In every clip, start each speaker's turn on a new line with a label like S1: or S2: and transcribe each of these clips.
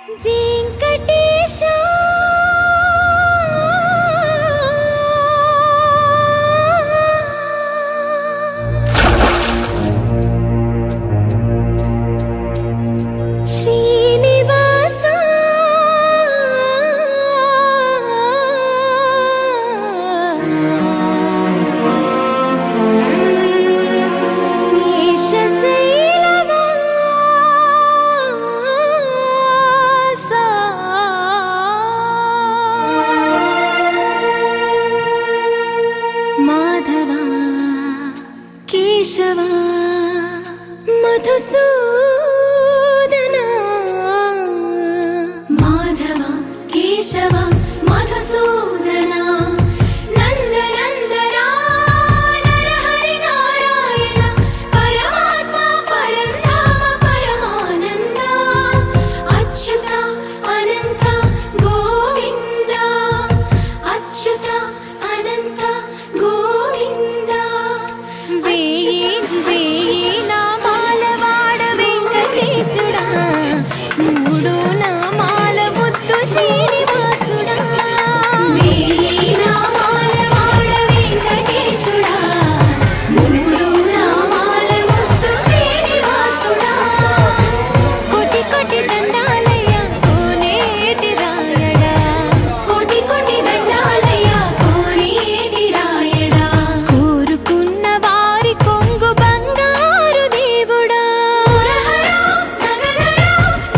S1: వెంకటేశ శ్రీనివాస మాధవ కేశవ మధుసూదన మాధవ కేశవ మధుసూదన నందనందన నరహరి నారాయణ పరమాత్మ పరంధామ పరమానంద అచ్యుత అనంత గోవింద అచ్యుత అనంత గోవింద వేయి నామాల వాడ వెంకటేశుడా మూడు నామాల ముద్దు శ్రీనివాసుడా వేయి నామాల వాడ వెంకటేశుడా మూడు నామాల ముద్దు శ్రీనివాసుడా కోటి కోటి దండాలయ్య కోనేటి రాయడా కోటి కోటి దండాలయ్య కోనేటి రాయడా కోరుకున్న వారి కొంగు బంగారు దేవుడా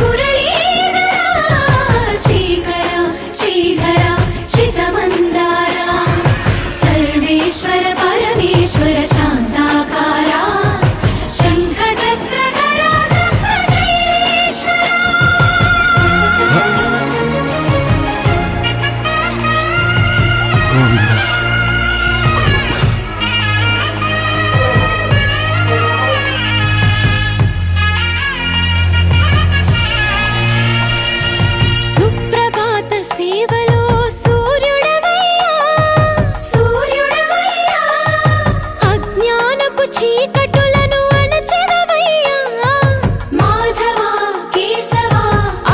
S1: మురళీధర శ్రీకర శ్రీధర శ్రితమందార సర్వేశ్వర పరమేశ్వర శాంతాకార శంఖ చక్రధర సప్తశ్రీశ్వర సుప్రభాత సేవలో సూర్యుడవయ్యా సూర్యుడవయ్యా అజ్ఞానపు చీకటులను అణచెదవయ్యా మాధవ కేశవ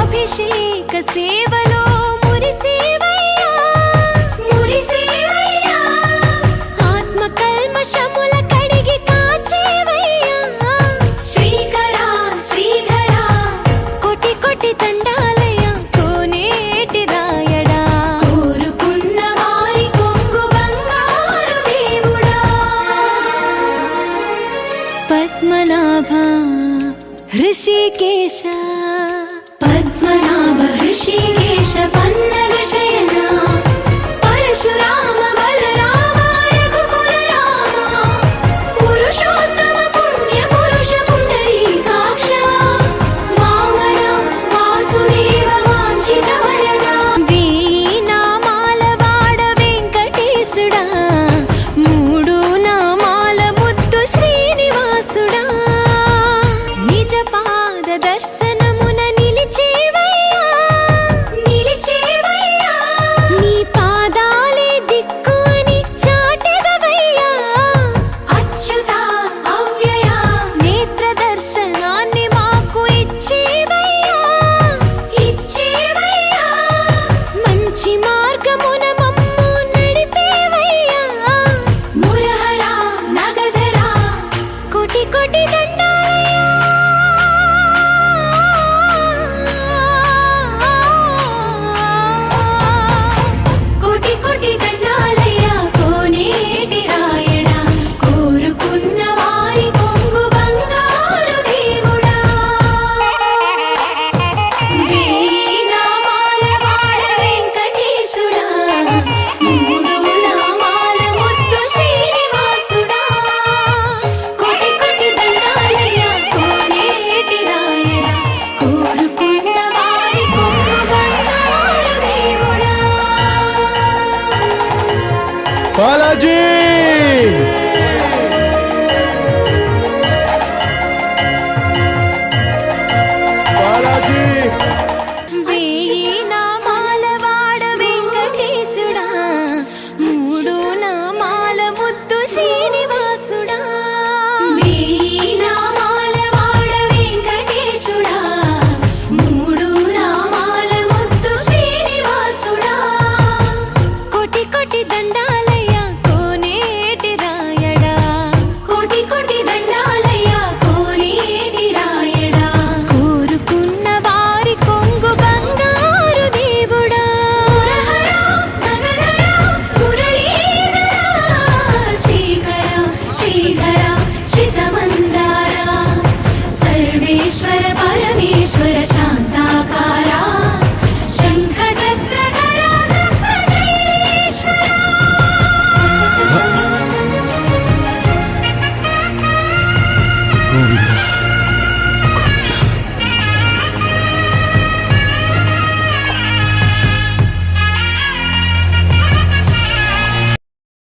S1: అభిషేక సేవలో మురిసేవయ్యా మురిసేవయ్యా ఆత్మ కల్మషముల కడిగి కాచేవయ్యా శ్రీకర శ్రీధర కోటి కోటి దండాలయ కోనేటి రాయడా కోరుకున్న వారి కొంగు బంగారు దేవుడా పద్మనాభ హృషికేశ పద్మనాభ హృషికేశ